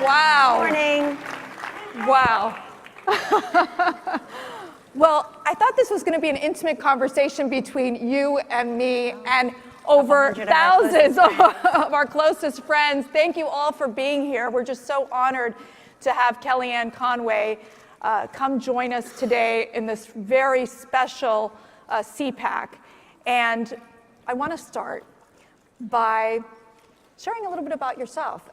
Wow. Morning. Wow. Well, I thought this was going to be an intimate conversation between you and me and over thousands of our closest friends. Thank you all for being here. We're just so honored to have Kellyanne Conway come join us today in this very special Cpac. And I want to start by sharing a little bit about yourself.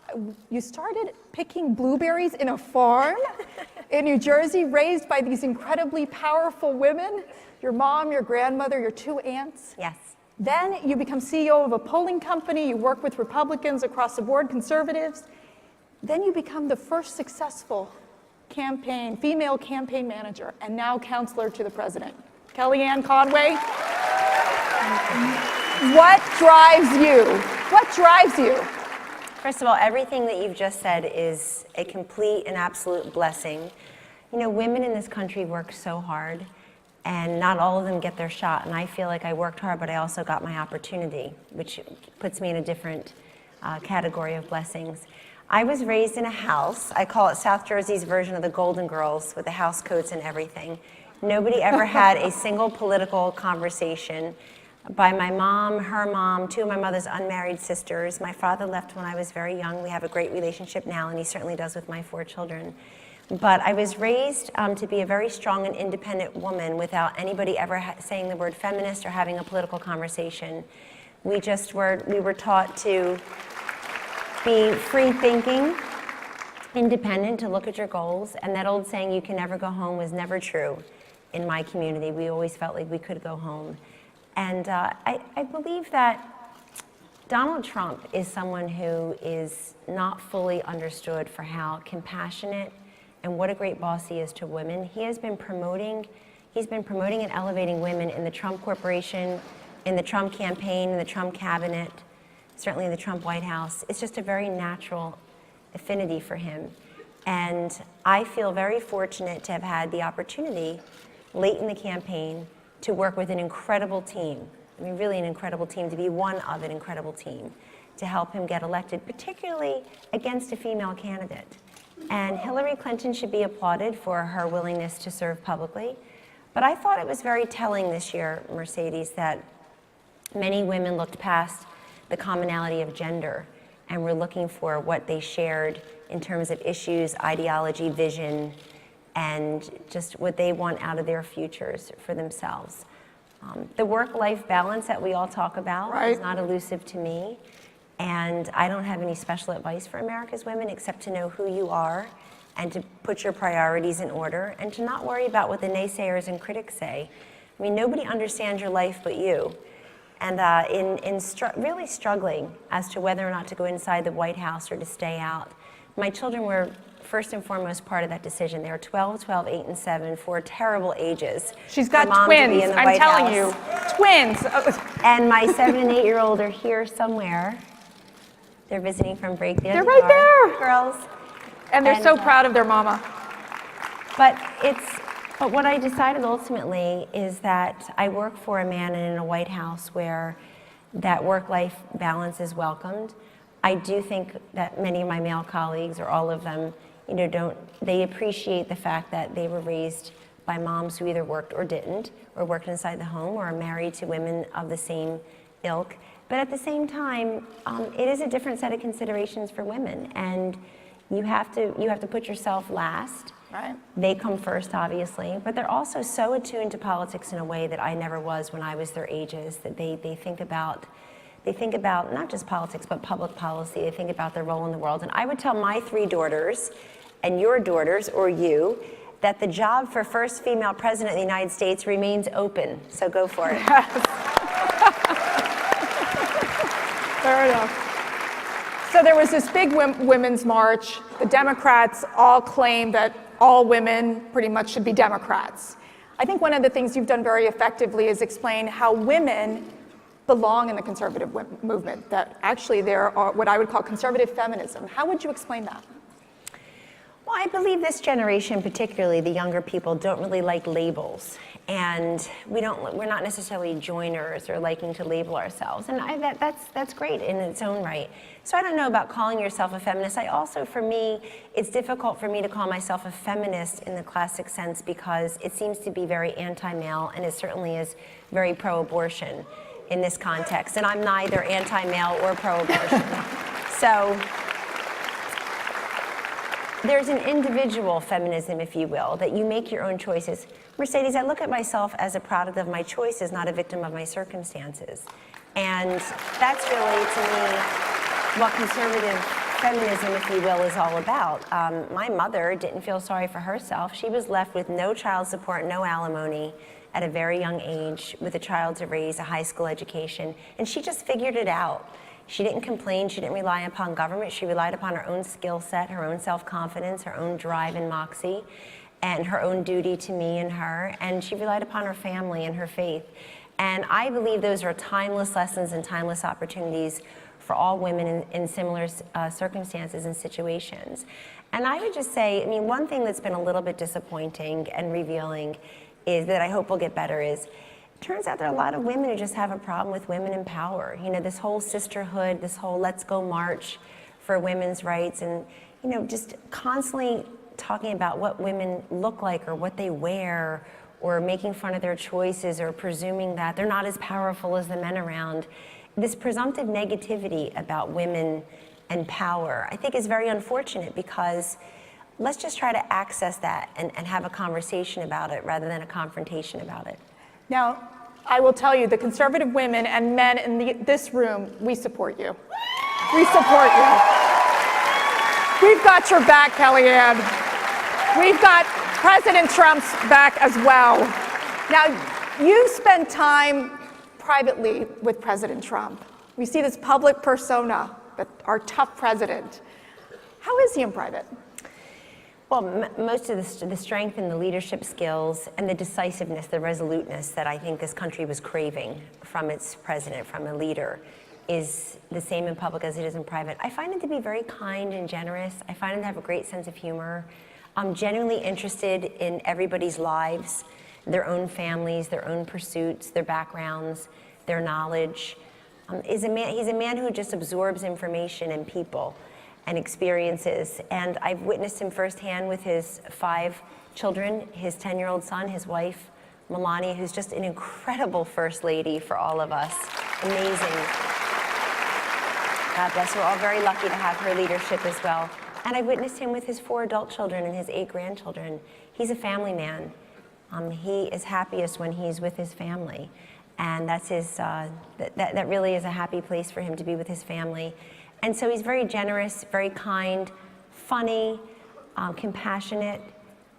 You started picking blueberries in a farm in New Jersey, raised by these incredibly powerful women, your mom, your grandmother, your two aunts. Yes. Then you become CEO of a polling company. You work with Republicans across the board, conservatives. Then you become the first successful female campaign manager, and now counselor to the president. Kellyanne Conway, what drives you? What drives you? First of all, everything that you've just said is a complete and absolute blessing. You know, women in this country work so hard, and not all of them get their shot. And I feel like I worked hard, but I also got my opportunity, which puts me in a different category of blessings. I was raised in a house. I call it South Jersey's version of the Golden Girls, with the house coats and everything. Nobody ever had a single political conversation. By my mom, her mom, two of my mother's unmarried sisters. My father left when I was very young. We have a great relationship now, and he certainly does with my 4 children. But I was raised to be a very strong and independent woman without anybody ever saying the word feminist or having a political conversation. We were taught to be free-thinking, independent, to look at your goals, and that old saying, you can never go home, was never true in my community. We always felt like we could go home. And I believe that Donald Trump is someone who is not fully understood for how compassionate and what a great boss he is to women. He's been promoting and elevating women in the Trump Corporation, in the Trump campaign, in the Trump cabinet, certainly in the Trump White House. It's just a very natural affinity for him. And I feel very fortunate to have had the opportunity late in the campaign to work with an incredible team. I mean, really an incredible team, to be one of an incredible team, to help him get elected, particularly against a female candidate. And Hillary Clinton should be applauded for her willingness to serve publicly. But I thought it was very telling this year, Mercedes, that many women looked past the commonality of gender and were looking for what they shared in terms of issues, ideology, vision, and just what they want out of their futures for themselves. The work-life balance that we all talk about is not elusive to me, and I don't have any special advice for America's women except to know who you are and to put your priorities in order and to not worry about what the naysayers and critics say. I mean, nobody understands your life but you. And really struggling as to whether or not to go inside the White House or to stay out, my children were first and foremost part of that decision. They were 12, 8, and 7, 4 terrible ages. She's got twins, I'm telling you. Twins. And my 7 and 8-year-old are here somewhere. They're visiting from break. They're right there. Girls. And they're so proud of their mama. But what I decided ultimately is that I work for a man in a White House where that work-life balance is welcomed. I do think that many of my male colleagues, or all of them, they appreciate the fact that they were raised by moms who either worked or didn't, or worked inside the home, or are married to women of the same ilk. But at the same time, it is a different set of considerations for women, and you have to put yourself last. Right. They come first, obviously, but they're also so attuned to politics in a way that I never was when I was their ages, that they think about not just politics, but public policy. They think about their role in the world. And I would tell my 3 daughters, and your daughters, or you, that the job for first female president of the United States remains open. So go for it. Yes. Fair enough. So there was this big women's march. The Democrats all claim that all women pretty much should be Democrats. I think one of the things you've done very effectively is explain how women belong in the conservative movement, that actually there are what I would call conservative feminism. How would you explain that? Well, I believe this generation, particularly the younger people, don't really like labels. and we're not necessarily joiners or liking to label ourselves, and that's great in its own right. So I don't know about calling yourself a feminist. I also, for me, it's difficult for me to call myself a feminist in the classic sense because it seems to be very anti-male, and it certainly is very pro-abortion in this context, and I'm neither anti-male or pro-abortion. So there's an individual feminism, if you will, that you make your own choices. Mercedes, I look at myself as a product of my choices, not a victim of my circumstances. And that's really, to me, what conservative feminism, if you will, is all about. My mother didn't feel sorry for herself. She was left with no child support, no alimony at a very young age, with a child to raise, a high school education, and she just figured it out. She didn't complain, she didn't rely upon government, she relied upon her own skill set, her own self-confidence, her own drive and moxie, and her own duty to me and her, and she relied upon her family and her faith. And I believe those are timeless lessons and timeless opportunities for all women in similar circumstances and situations. And I would just say, I mean, one thing that's been a little bit disappointing and revealing is that I hope will get better is, turns out there are a lot of women who just have a problem with women in power. You know, this whole sisterhood, this whole let's go march for women's rights, and, you know, just constantly talking about what women look like or what they wear, or making fun of their choices, or presuming that they're not as powerful as the men around. This presumptive negativity about women and power, I think, is very unfortunate, because let's just try to access that and have a conversation about it rather than a confrontation about it. Now, I will tell you, the conservative women and men in this room, we support you. We support you. We've got your back, Kellyanne. We've got President Trump's back as well. Now, you spent time privately with President Trump. We see this public persona, that our tough president. How is he in private? Well, most of the strength and the leadership skills and the decisiveness, the resoluteness that I think this country was craving from its president, from a leader, is the same in public as it is in private. I find him to be very kind and generous. I find him to have a great sense of humor. I'm genuinely interested in everybody's lives, their own families, their own pursuits, their backgrounds, their knowledge. He's a man who just absorbs information and people and experiences, and I've witnessed him firsthand with his 5 children, his 10-year-old son, his wife, Melania, who's just an incredible first lady for all of us. Amazing. God bless her. We're all very lucky to have her leadership as well. And I've witnessed him with his 4 adult children and his 8 grandchildren. He's a family man. He is happiest when he's with his family, and that's his. That really is a happy place for him to be with his family. And so he's very generous, very kind, funny, compassionate,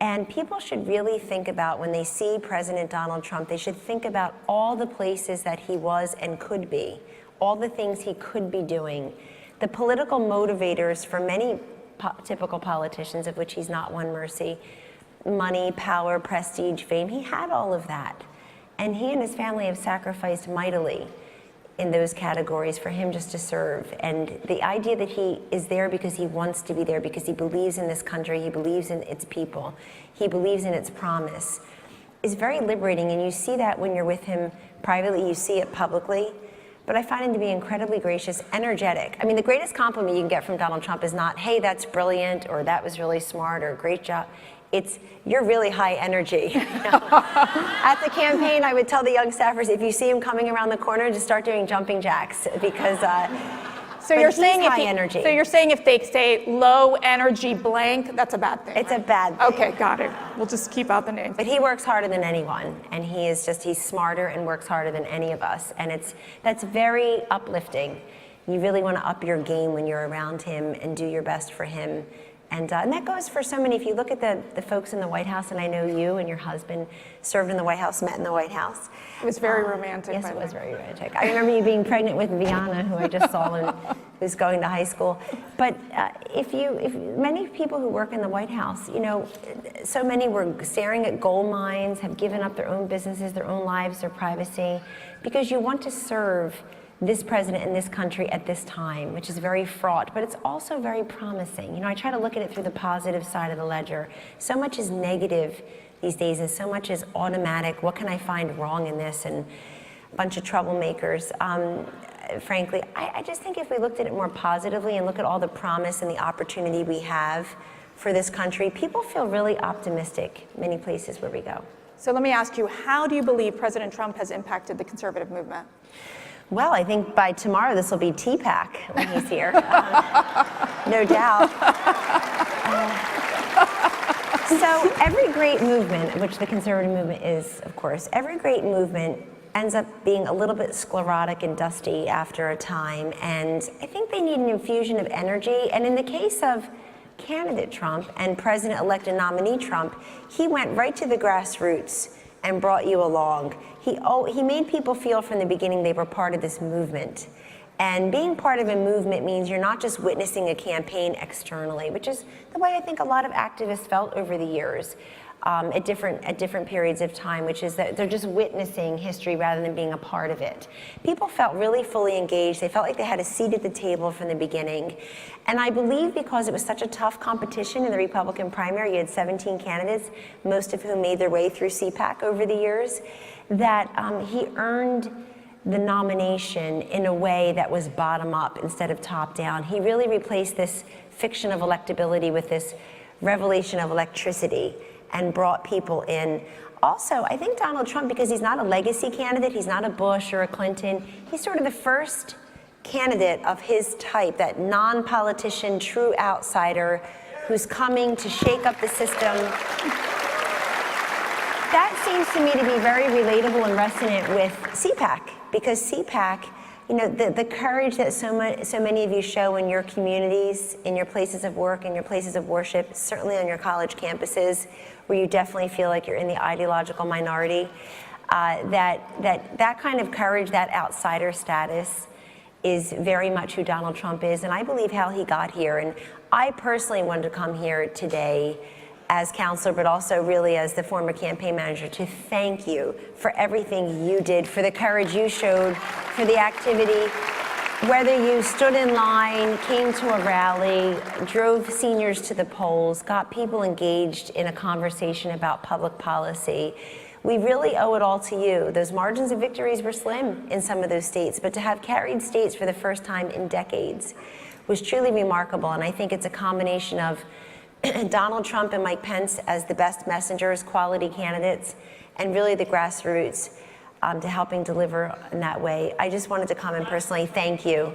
and people should really think about, when they see President Donald Trump, they should think about all the places that he was and could be, all the things he could be doing, the political motivators for many typical politicians, of which he's not one, mercy, money, power, prestige, fame. He had all of that, and he and his family have sacrificed mightily in those categories for him just to serve. And the idea that he is there because he wants to be there, because he believes in this country, he believes in its people, he believes in its promise, is very liberating. And you see that when you're with him privately, you see it publicly. But I find him to be incredibly gracious, energetic. I mean, the greatest compliment you can get from Donald Trump is not, hey, that's brilliant, or that was really smart, or great job. It's, you're really high energy. You know? At the campaign, I would tell the young staffers, if you see him coming around the corner, just start doing jumping jacks, because so you're saying high energy. So you're saying if they say low energy blank, that's a bad thing? It's a bad thing. Okay, got it. We'll just keep out the names. But he works harder than anyone, and he's smarter and works harder than any of us, and that's very uplifting. You really want to up your game when you're around him and do your best for him. And that goes for so many. If you look at the folks in the White House, and I know you and your husband served in the White House, met in the White House. It was very romantic. Yes, it was very romantic. I remember you being pregnant with Viana, who I just saw and who's going to high school. But if many people who work in the White House, you know, so many were staring at gold mines, have given up their own businesses, their own lives, their privacy, because you want to serve this president in this country at this time, which is very fraught, but it's also very promising. You know, I try to look at it through the positive side of the ledger. So much is negative these days, and so much is automatic. What can I find wrong in this? And a bunch of troublemakers. Frankly, I just think if we looked at it more positively and look at all the promise and the opportunity we have for this country, people feel really optimistic many places where we go. So let me ask you, how do you believe President Trump has impacted the conservative movement? Well, I think by tomorrow this will be Cpac when he's here, no doubt. So every great movement, which the conservative movement is, of course, every great movement ends up being a little bit sclerotic and dusty after a time, and I think they need an infusion of energy. And in the case of candidate Trump and President-elect and nominee Trump, he went right to the grassroots and brought you along. He made people feel from the beginning they were part of this movement. And being part of a movement means you're not just witnessing a campaign externally, which is the way I think a lot of activists felt over the years at different periods of time, which is that they're just witnessing history rather than being a part of it. People felt really fully engaged. They felt like they had a seat at the table from the beginning. And I believe because it was such a tough competition in the Republican primary, you had 17 candidates, most of whom made their way through Cpac over the years, that he earned the nomination in a way that was bottom up instead of top down. He really replaced this fiction of electability with this revelation of electricity and brought people in. Also, I think Donald Trump, because he's not a legacy candidate, he's not a Bush or a Clinton, he's sort of the first candidate of his type, that non-politician, true outsider who's coming to shake up the system. That seems to me to be very relatable and resonant with Cpac, because Cpac, you know, the courage that so many of you show in your communities, in your places of work, in your places of worship, certainly on your college campuses, where you definitely feel like you're in the ideological minority, that kind of courage, that outsider status, is very much who Donald Trump is, and I believe how he got here. And I personally wanted to come here today as counselor, but also really as the former campaign manager, to thank you for everything you did, for the courage you showed, for the activity, whether you stood in line, came to a rally, drove seniors to the polls, got people engaged in a conversation about public policy. We really owe it all to you. Those margins of victories were slim in some of those states, but to have carried states for the first time in decades was truly remarkable. And I think it's a combination of Donald Trump and Mike Pence as the best messengers, quality candidates, and really the grassroots to helping deliver in that way. I just wanted to come and personally thank you.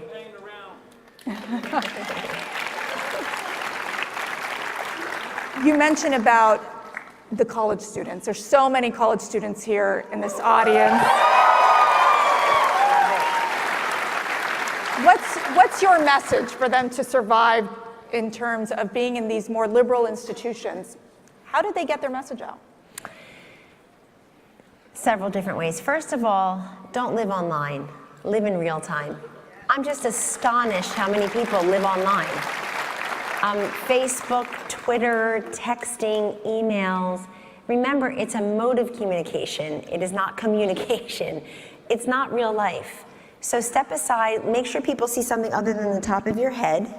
You mentioned about the college students. There's so many college students here in this audience. What's your message for them to survive in terms of being in these more liberal institutions? How did they get their message out? Several different ways. First of all, don't live online, live in real time. I'm just astonished how many people live online. Facebook, Twitter, texting, emails. Remember, it's a mode of communication. It is not communication. It's not real life. So step aside, make sure people see something other than the top of your head.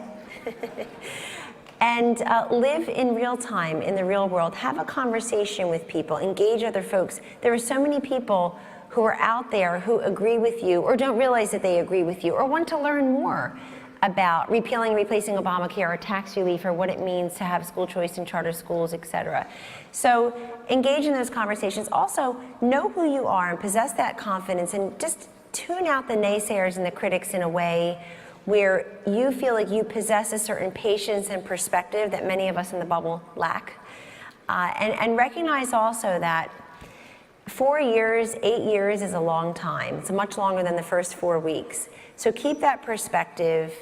And live in real time, in the real world. Have a conversation with people, engage other folks. There are so many people who are out there who agree with you or don't realize that they agree with you or want to learn more about repealing and replacing Obamacare or tax relief or what it means to have school choice in charter schools, et cetera. So engage in those conversations. Also, know who you are and possess that confidence, and just tune out the naysayers and the critics in a way where you feel like you possess a certain patience and perspective that many of us in the bubble lack. And recognize also that 4 years, 8 years is a long time. It's much longer than the first 4 weeks. So keep that perspective,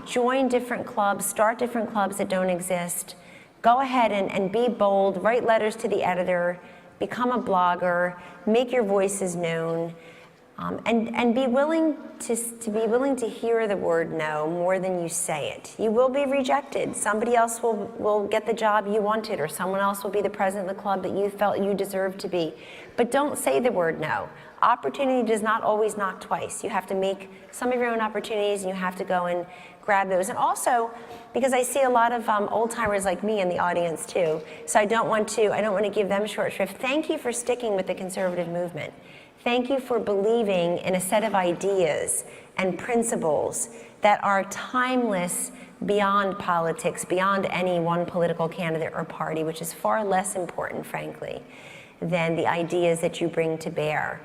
join different clubs, start different clubs that don't exist. Go ahead and be bold, write letters to the editor, become a blogger, make your voices known. And be willing to hear the word no more than you say it. You will be rejected. Somebody else will get the job you wanted, or someone else will be the president of the club that you felt you deserved to be. But don't say the word no. Opportunity does not always knock twice. You have to make some of your own opportunities, and you have to go and grab those. And also, because I see a lot of old timers like me in the audience too, so I don't want to give them short shrift. Thank you for sticking with the conservative movement. Thank you for believing in a set of ideas and principles that are timeless beyond politics, beyond any one political candidate or party, which is far less important, frankly, than the ideas that you bring to bear.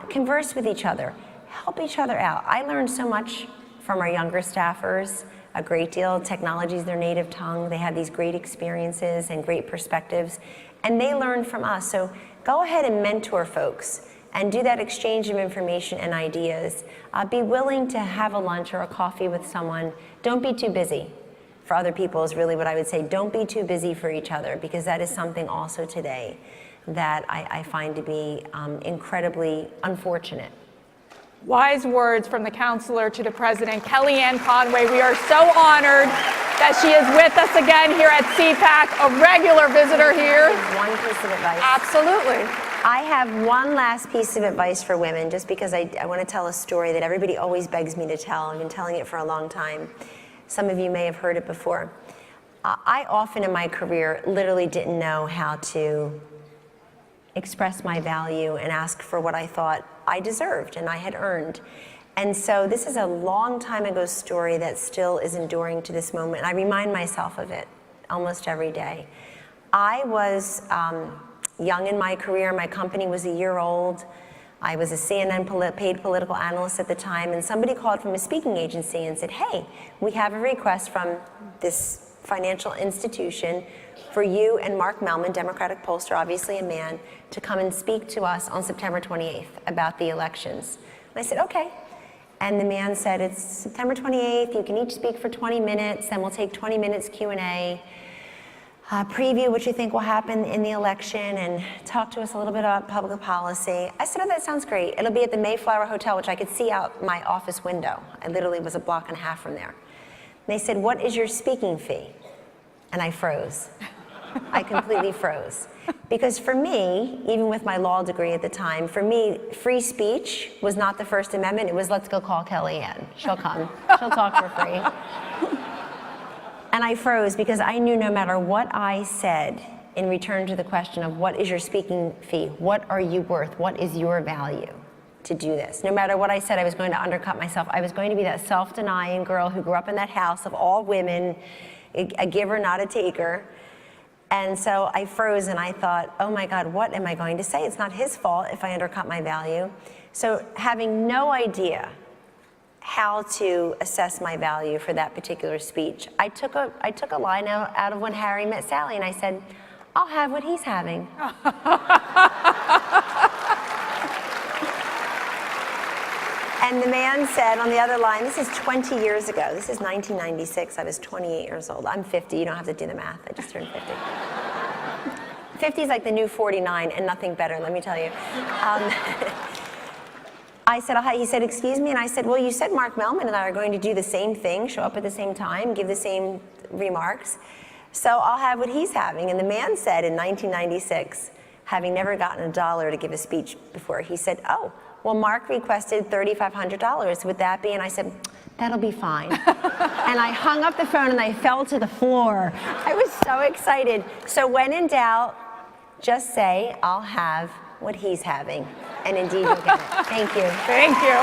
Converse with each other. Help each other out. I learned so much from our younger staffers, a great deal. Technology is their native tongue. They have these great experiences and great perspectives, and they learn from us. So go ahead and mentor folks and do that exchange of information and ideas. Be willing to have a lunch or a coffee with someone. Don't be too busy for other people is really what I would say. Don't be too busy for each other, because that is something also today that I find to be incredibly unfortunate. Wise words from the counselor to the president, Kellyanne Conway. We are so honored that she is with us again here at Cpac, a regular visitor here. One piece of advice. Absolutely. I have one last piece of advice for women, just because I want to tell a story that everybody always begs me to tell. I've been telling it for a long time. Some of you may have heard it before. I often in my career literally didn't know how to express my value and ask for what I thought I deserved and I had earned. And so this is a long time ago story that still is enduring to this moment. And I remind myself of it almost every day. I was young in my career. My company was a year old. I was a CNN paid political analyst at the time, and somebody called from a speaking agency and said, hey, we have a request from this financial institution for you and Mark Mellman, Democratic pollster, obviously a man, to come and speak to us on September 28th about the elections. And I said, okay. And the man said, it's September 28th, you can each speak for 20 minutes, then we'll take 20 minutes Q&A. Preview what you think will happen in the election and talk to us a little bit about public policy. I said, oh, that sounds great. It'll be at the Mayflower Hotel, which I could see out my office window. I literally was a block and a half from there. And they said, what is your speaking fee? And I froze. I completely froze. Because for me, even with my law degree at the time, for me, free speech was not the First Amendment. It was, let's go call Kellyanne. She'll come. She'll talk for free. And I froze because I knew no matter what I said in return to the question of what is your speaking fee, what are you worth, what is your value to do this? No matter what I said, I was going to undercut myself. I was going to be that self-denying girl who grew up in that house of all women, a giver, not a taker. And so I froze and I thought, oh my God, what am I going to say? It's not his fault if I undercut my value. So having no idea how to assess my value for that particular speech, I took a line out of When Harry Met Sally, and I said, I'll have what he's having. And the man said on the other line, this is 20 years ago, this is 1996, I was 28 years old. I'm 50, you don't have to do the math, I just turned 50. 50 is like the new 49 and nothing better, let me tell you. I said, he said, excuse me, and I said, well, you said Mark Mellman and I are going to do the same thing, show up at the same time, give the same remarks, so I'll have what he's having. And the man said in 1996, having never gotten $1 to give a speech before, he said, oh, well, Mark requested $3,500, would that be? And I said, that'll be fine. And I hung up the phone and I fell to the floor. I was so excited. So when in doubt, just say, I'll have what he's having. And indeed you'll get it. Thank you. Thank you.